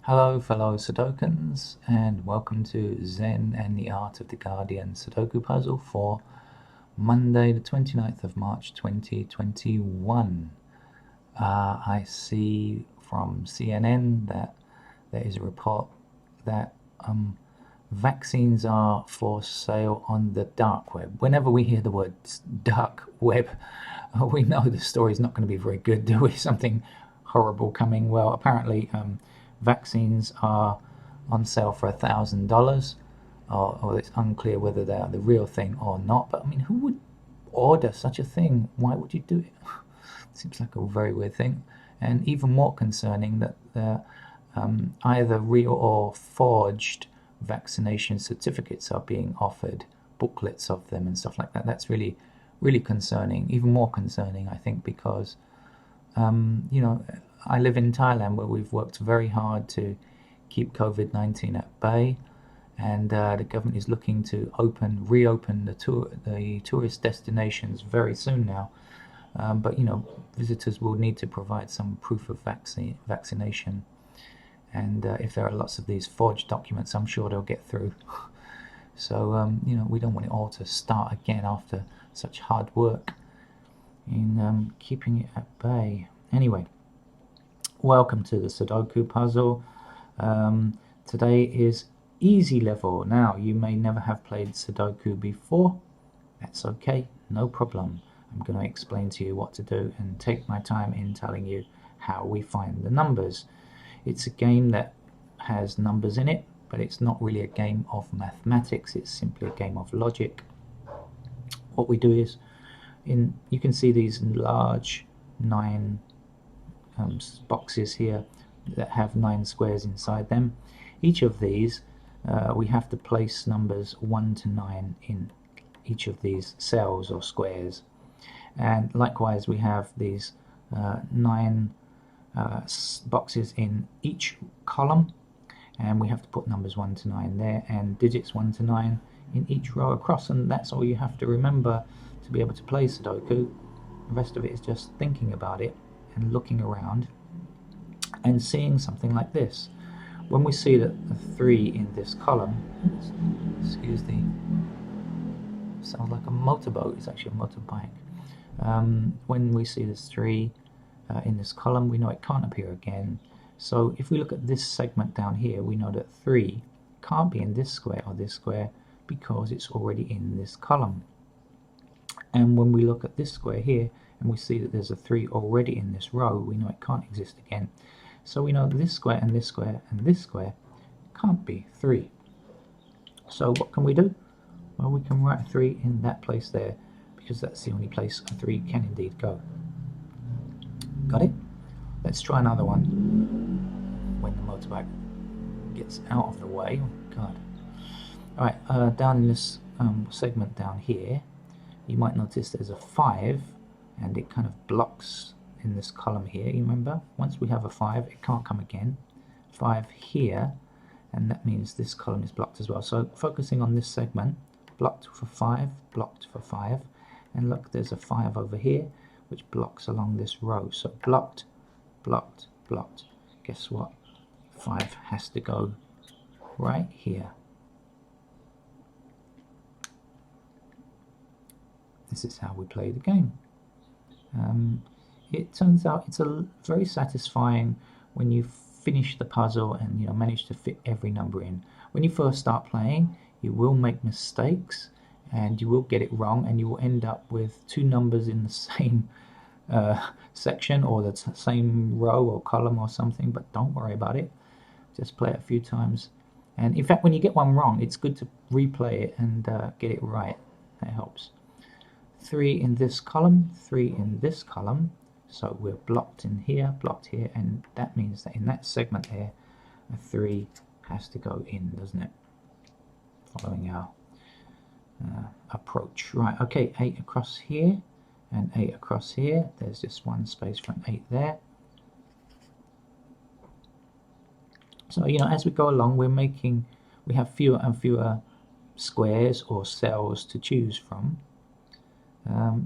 Hello fellow Sudokans, and welcome to Zen and the Art of the Guardian Sudoku puzzle for Monday the 29th of March 2021. I see from CNN that there is a report that vaccines are for sale on the dark web. Whenever we hear the word dark web, we know the story is not going to be very good, do we? Something horrible coming. Well, apparently vaccines are on sale for $1,000, or it's unclear whether they are the real thing or not. But I mean, who would order such a thing? Why would you do it? Seems like a very weird thing. And even more concerning that they're either real or forged vaccination certificates are being offered, booklets of them and stuff like that. That's really, really concerning. Even more concerning, I think, because I live in Thailand, where we've worked very hard to keep COVID-19 at bay, and the government is looking to reopen the tourist destinations very soon now. But visitors will need to provide some proof of vaccination, and if there are lots of these forged documents, I'm sure they'll get through. So we don't want it all to start again after such hard work in keeping it at bay. Anyway, welcome to the Sudoku puzzle. Today is easy level. Now, you may never have played Sudoku before. That's okay, no problem. I'm going to explain to you what to do and take my time in telling you how we find the numbers. It's a game that has numbers in it, but it's not really a game of mathematics. It's simply a game of logic. What we do is, you can see these large 9 boxes here that have 9 squares inside them. Each of these, we have to place numbers 1 to 9 in each of these cells or squares. And likewise, we have these 9 boxes in each column, and we have to put numbers 1 to 9 there and digits 1 to 9 in each row across, and that's all you have to remember to be able to play Sudoku. The rest of it is just thinking about it and looking around and seeing something like this. When we see that the 3 in this column, excuse the, sounds like a motorboat, it's actually a motorbike. When we see this 3 in this column, we know it can't appear again. So if we look at this segment down here, we know that 3 can't be in this square or this square because it's already in this column. And when we look at this square here and we see that there's a 3 already in this row, we know it can't exist again. So we know this square and this square and this square can't be 3. So what can we do? Well, we can write 3 in that place there, because that's the only place a 3 can indeed go. Got it? Let's try another one when the motorbike gets out of the way. Oh God. Alright, down in this segment down here, you might notice there's a 5, and it kind of blocks in this column here. You remember, once we have a 5, it can't come again. 5 here, and that means this column is blocked as well. So focusing on this segment, blocked for 5, blocked for 5, and look, there's a 5 over here which blocks along this row. So blocked, blocked, blocked. Guess what? 5 has to go right here. This is how we play the game. It turns out it's very satisfying when you finish the puzzle and manage to fit every number in. When you first start playing, you will make mistakes and you will get it wrong, and you will end up with 2 numbers in the same section or the same row or column or something, but don't worry about it. Just play it a few times, and in fact, when you get one wrong, it's good to replay it and get it right. That helps. 3 in this column, 3 in this column, so we're blocked in here, blocked here, and that means that in that segment there, a 3 has to go in, doesn't it? Following our approach. Right, okay, 8 across here and 8 across here. There's just one space for an 8 there. So as we go along, we have fewer and fewer squares or cells to choose from,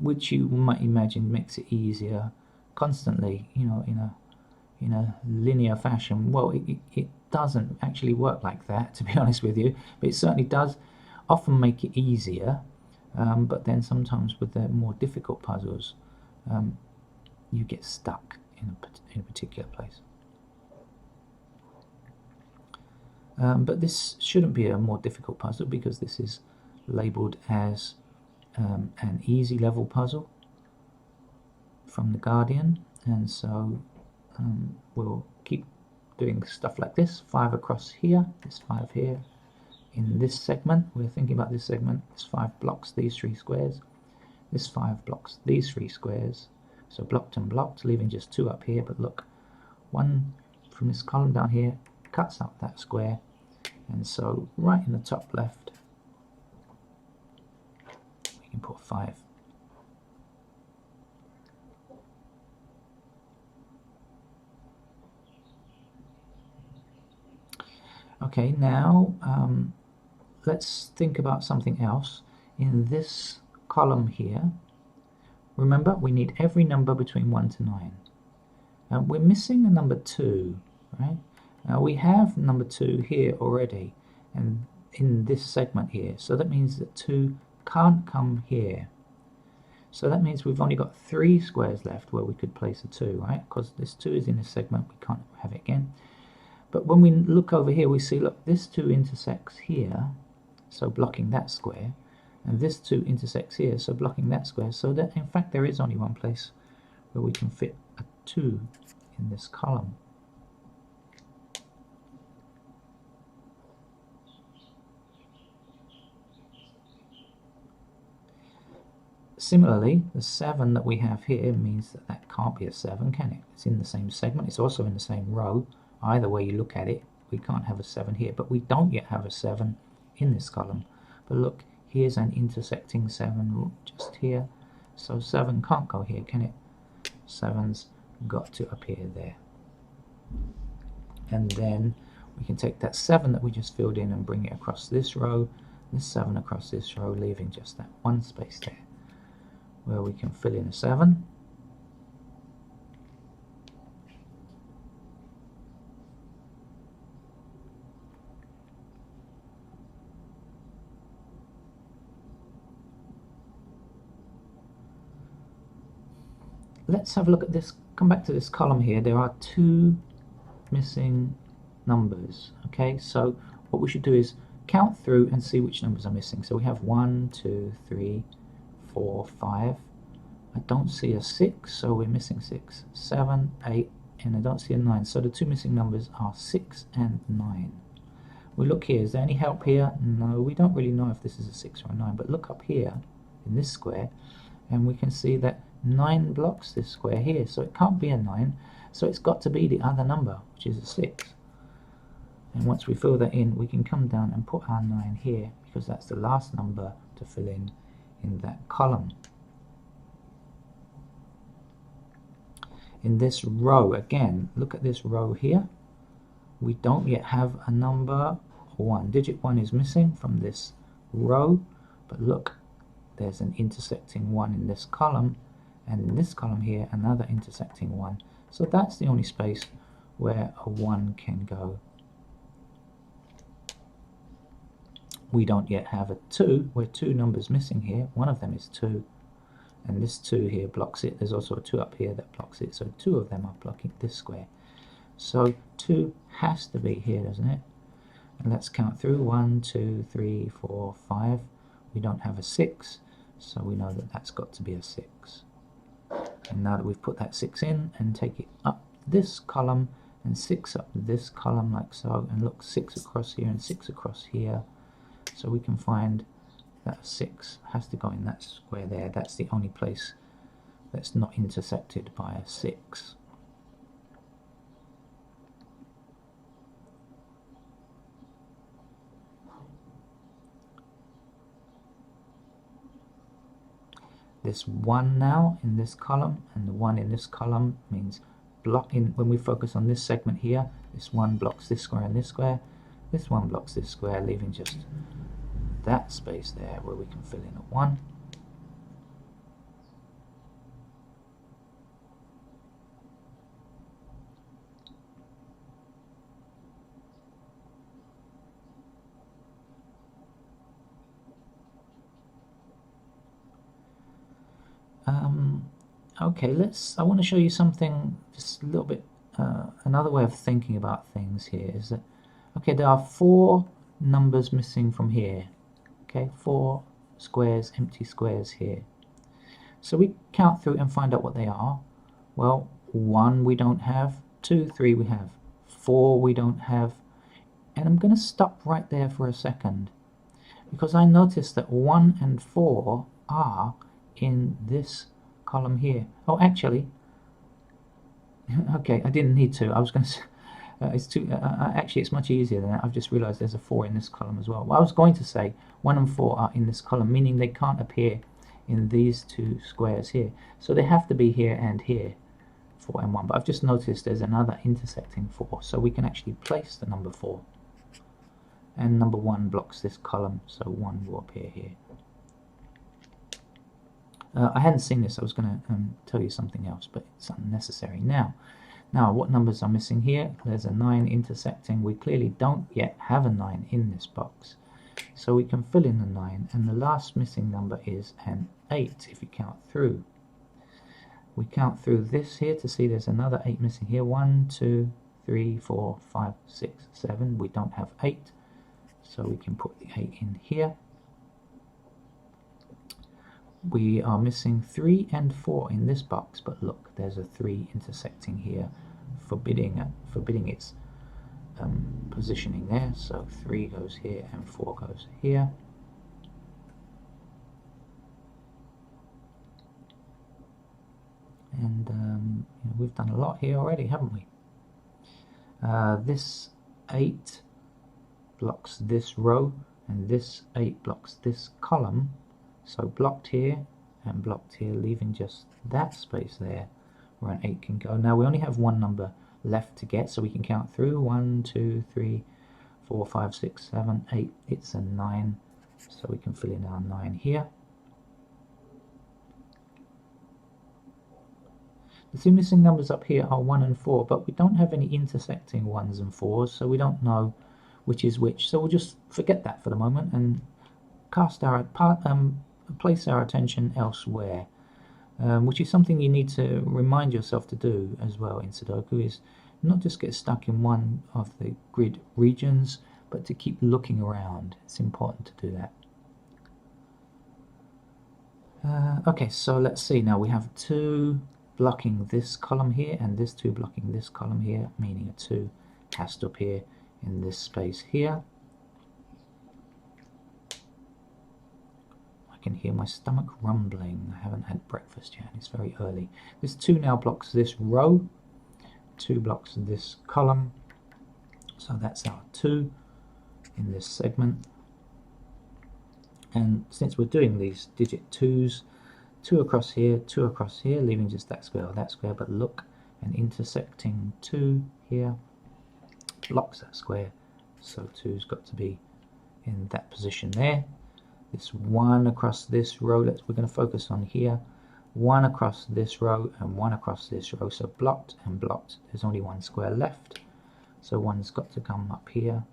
which you might imagine makes it easier constantly, in in a linear fashion. Well, it doesn't actually work like that, to be honest with you, but it certainly does often make it easier, but then sometimes with the more difficult puzzles, you get stuck in a particular place. But this shouldn't be a more difficult puzzle because this is labeled as an easy level puzzle from the Guardian, and so we'll keep doing stuff like this. 5 across here, this 5 here. In this segment, we're thinking about this segment, this 5 blocks these 3 squares. This 5 blocks these 3 squares. So blocked and blocked, leaving just 2 up here, but look, 1 from this column down here cuts up that square, and so right in the top left we can put 5. Okay, now let's think about something else. In this column here, remember we need every number between 1 to 9. We're missing a number 2, right? Now we have number 2 here already, and in this segment here, so that means that 2 can't come here. So that means we've only got 3 squares left where we could place a 2, right? Because this 2 is in this segment, we can't have it again. But when we look over here, we see, look, this 2 intersects here, so blocking that square, and this 2 intersects here, so blocking that square, so that in fact there is only one place where we can fit a 2 in this column. Similarly, the 7 that we have here means that that can't be a 7, can it? It's in the same segment, it's also in the same row. Either way you look at it, we can't have a 7 here, but we don't yet have a 7 in this column. But look, here's an intersecting 7 just here, so 7 can't go here, can it? 7's got to appear there. And then we can take that 7 that we just filled in and bring it across this row, this 7 across this row, leaving just that one space there where we can fill in a 7. Let's have a look at this, come back to this column here. There are 2 missing numbers, okay? So what we should do is count through and see which numbers are missing. So we have 1, 2, 3, 4, 5. I don't see a 6, so we're missing 6. 7, 8, and I don't see a 9. So the 2 missing numbers are 6 and 9. We look here, is there any help here? No, we don't really know if this is a 6 or a 9, but look up here in this square, and we can see that 9 blocks this square here, so it can't be a 9, so it's got to be the other number, which is a 6. And once we fill that in, we can come down and put our 9 here, because that's the last number to fill in that column. In this row, again, look at this row here. We don't yet have a number 1. Digit 1 is missing from this row, but look, there's an intersecting 1 in this column, and in this column here, another intersecting 1. So that's the only space where a 1 can go. We don't yet have a 2. We're 2 numbers missing here. One of them is 2, and this 2 here blocks it. There's also a 2 up here that blocks it, so 2 of them are blocking this square. So 2 has to be here, doesn't it? And let's count through. 1, 2, 3, 4, 5. We don't have a 6, so we know that that's got to be a 6. And now that we've put that 6 in, and take it up this column and 6 up this column like so, and look, 6 across here and 6 across here, so we can find that a 6 has to go in that square there. That's the only place that's not intersected by a 6. This 1 now in this column, and the 1 in this column means block in. When we focus on this segment here, this 1 blocks this square and this square, this 1 blocks this square, leaving just that space there where we can fill in a 1. Okay, I want to show you something just a little bit, another way of thinking about things here is that, okay, there are 4 numbers missing from here. Okay, 4 squares, empty squares here. So we count through and find out what they are. Well, 1 we don't have, 2, 3 we have, 4 we don't have, and I'm going to stop right there for a second because I noticed that 1 and 4 are in this column here. Oh, actually, okay, I didn't need to. I was going to it's too actually it's much easier than that. I've just realized there's a 4 in this column as well. I was going to say 1 and 4 are in this column, meaning they can't appear in these 2 squares here, so they have to be here and here, 4 and 1. But I've just noticed there's another intersecting 4, so we can actually place the number 4, and number 1 blocks this column, so 1 will appear here. I hadn't seen this. I was going to tell you something else, but it's unnecessary now. What numbers are missing here? There's a 9 intersecting. We clearly don't yet have a 9 in this box, so we can fill in the 9, and the last missing number is an 8 if you count through. We count through this here to see there's another 8 missing here. 1, 2, 3, 4, 5, 6, 7. We don't have 8, so we can put the 8 in here. We are missing 3 and 4 in this box, but look, there's a 3 intersecting here, forbidding its positioning there. So 3 goes here and 4 goes here. And you know, we've done a lot here already, haven't we? This 8 blocks this row, and this 8 blocks this column. So blocked here and blocked here, leaving just that space there where an 8 can go. Now we only have 1 number left to get, so we can count through. 1, 2, 3, 4, 5, 6, 7, 8. It's a 9, so we can fill in our 9 here. The 2 missing numbers up here are 1 and 4, but we don't have any intersecting 1s and 4s, so we don't know which is which. So we'll just forget that for the moment and place our attention elsewhere, which is something you need to remind yourself to do as well in Sudoku, is not just get stuck in one of the grid regions, but to keep looking around. It's important to do that. Okay, so let's see. Now we have 2 blocking this column here and this 2 blocking this column here, meaning a 2 has to appear in this space here. I can hear my stomach rumbling. I haven't had breakfast yet. It's very early. This 2 now blocks this row, 2 blocks this column, so that's our 2 in this segment. And since we're doing these digit 2s, 2 across here, 2 across here, leaving just that square or that square, but look, an intersecting 2 here blocks that square, so 2's got to be in that position there. This 1 across this row, we're going to focus on here. 1 across this row and 1 across this row, so blocked and blocked. There's only 1 square left, so 1's got to come up here.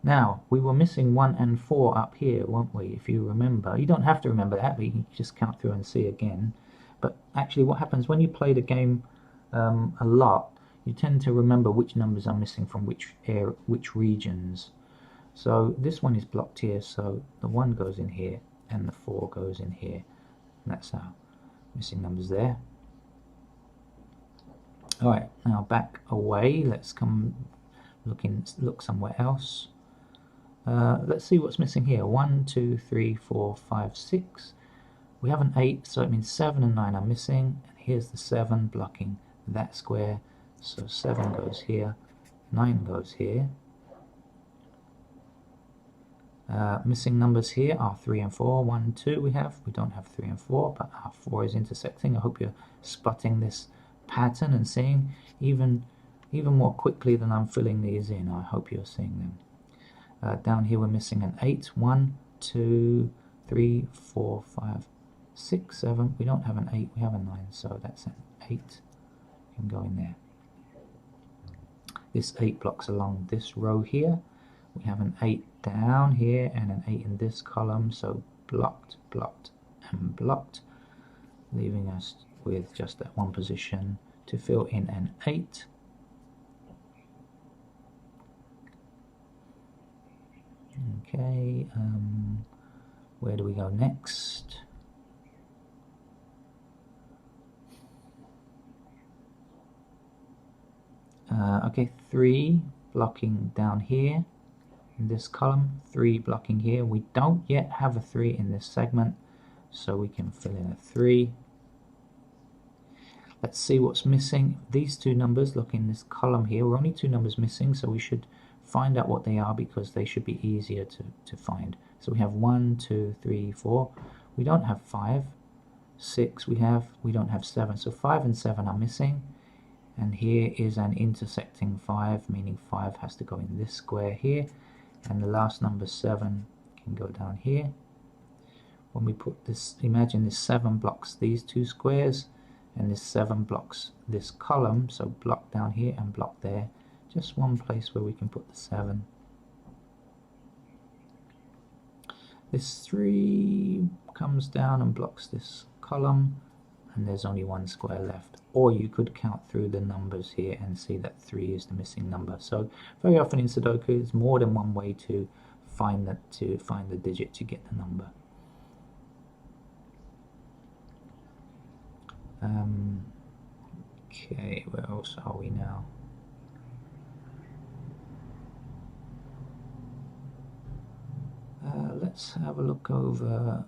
Now, we were missing 1 and 4 up here, weren't we, if you remember? You don't have to remember that, but you can just count through and see again. But actually what happens when you play the game a lot, you tend to remember which numbers are missing from which regions. So this one is blocked here, so the 1 goes in here and the 4 goes in here. And that's our missing numbers there. Alright, now back away. Let's come look somewhere else. Let's see what's missing here. 1, 2, 3, 4, 5, 6. We have an 8, so it means 7 and 9 are missing. And here's the 7 blocking that square. So 7 goes here, 9 goes here. Missing numbers here are 3 and 4. 1, 2 we don't have 3 and 4, but our 4 is intersecting. I hope you're spotting this pattern and seeing even more quickly than I'm filling these in. I hope you're seeing them. Down here we're missing an 8. 1, 2, 3, 4, 5, 6, 7. We don't have an 8, we have a 9, so that's an 8. Can go in there. This 8 blocks along this row here. We have an 8 down here and an 8 in this column, so blocked, blocked, and blocked, leaving us with just that one position to fill in an 8. Okay, where do we go next? Okay, 3 blocking down here in this column, 3 blocking here. We don't yet have a 3 in this segment, so we can fill in a 3. Let's see what's missing. These two numbers, look in this column here, we're only 2 numbers missing, so we should find out what they are because they should be easier to find. So we have 1, 2, 3, 4. We don't have 5. 6 we don't have 7. So 5 and 7 are missing. And here is an intersecting 5, meaning 5 has to go in this square here. And the last number 7 can go down here. When we put this, imagine this 7 blocks these 2 squares, and this 7 blocks this column, so block down here and block there. Just one place where we can put the 7. This 3 comes down and blocks this column, and there's only 1 square left. Or you could count through the numbers here and see that 3 is the missing number. So very often in Sudoku, there's more than one way to find the digit to get the number. Okay, where else are we now? Let's have a look over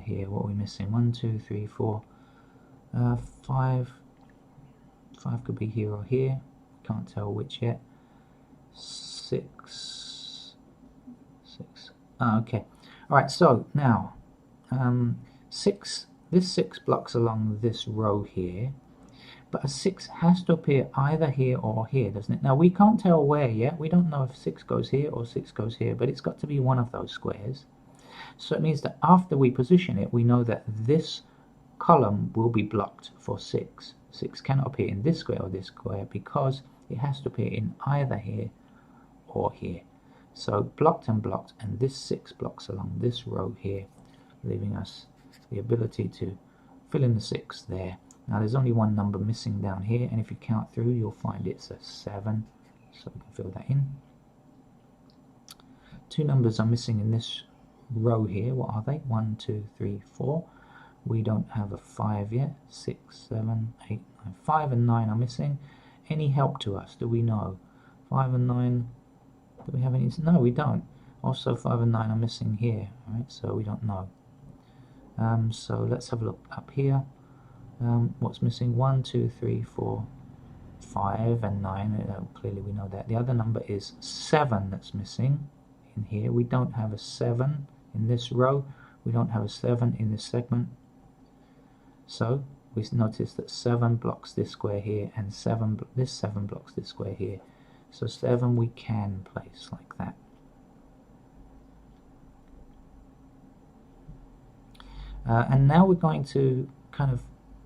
here. What are we missing? 1, 2, 3, 4, 5. 5 could be here or here. Can't tell which yet. 6. Okay. All right. So now, 6. This 6 blocks along this row here, but a 6 has to appear either here or here, doesn't it? Now we can't tell where yet. We don't know if 6 goes here or 6 goes here, but it's got to be one of those squares. So it means that after we position it, we know that this column will be blocked for 6. 6 cannot appear in this square or this square because it has to appear in either here or here. So blocked and blocked, and this 6 blocks along this row here, leaving us the ability to fill in the 6 there. Now there's only one number missing down here, and if you count through, you'll find it's a 7. So we can fill that in. 2 numbers are missing in this row here. What are they? 1, 2, 3, 4. We don't have a 5 yet. 6, 7, 8, 9. 5 and 9 are missing. Any help to us? Do we know? 5 and 9. Do we have any? No, we don't. Also 5 and 9 are missing here. Alright, so we don't know. So let's have a look up here. What's missing? 1, 2, 3, 4, 5 and 9. Clearly we know that. The other number is 7 that's missing in here. We don't have a 7 in this row. We don't have a 7 in this segment. So we notice that 7 blocks this square here, and this 7 blocks this square here. So 7 we can place like that. And now we're going to kind of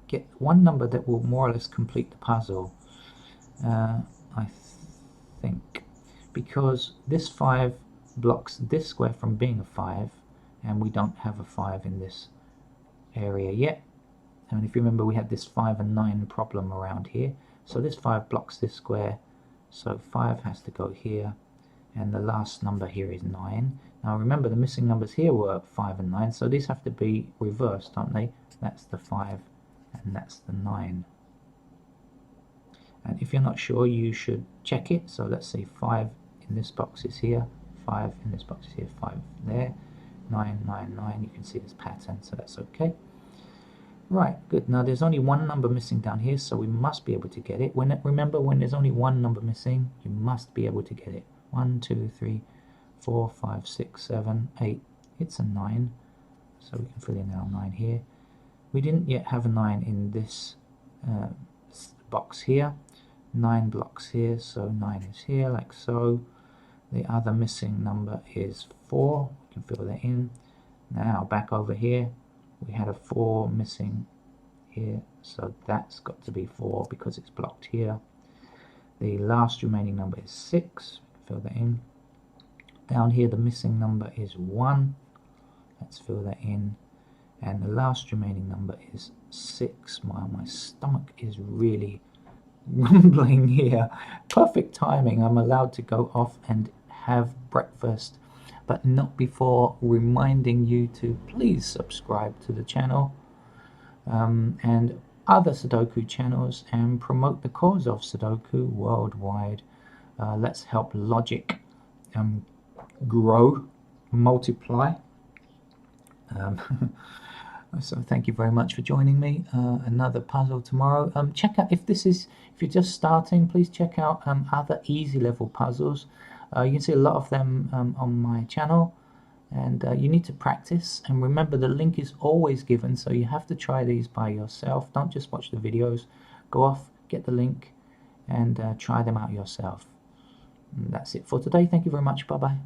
get one number that will more or less complete the puzzle, I think, because this 5 blocks this square from being a 5, and we don't have a 5 in this area yet. And if you remember, we had this 5 and 9 problem around here. So this 5 blocks this square, so 5 has to go here, and the last number here is 9. Now remember, the missing numbers here were 5 and 9, so these have to be reversed, don't they? That's the 5 and that's the 9. And if you're not sure, you should check it. So let's say 5 in this box is here, 5 in this box is here, 5 there, 9, 9, 9. You can see this pattern, so that's okay. Right, good. Now there's only one number missing down here, so we must be able to get it. Remember, when there's only one number missing, you must be able to get it. 1, 2, 3, 4, 5, 6, 7, 8. It's a 9, so we can fill in our 9 here. We didn't yet have a 9 in this box here. 9 blocks here, so 9 is here, like so. The other missing number is 4. We can fill that in. Now back over here, we had a 4 missing here, so that's got to be 4 because it's blocked here. The last remaining number is 6. We can fill that in. Down here, the missing number is 1. Let's fill that in. And the last remaining number is 6. My stomach is really rumbling here. Perfect timing. I'm allowed to go off and have breakfast, but not before reminding you to please subscribe to the channel and other Sudoku channels and promote the cause of Sudoku worldwide. Let's help logic grow, multiply. So thank you very much for joining me. Another puzzle tomorrow. Check out, if you're just starting, please check out other easy level puzzles. You can see a lot of them on my channel, and you need to practice. And remember, the link is always given, so you have to try these by yourself. Don't just watch the videos. Go off, get the link, and try them out yourself. And that's it for today. Thank you very much. Bye bye.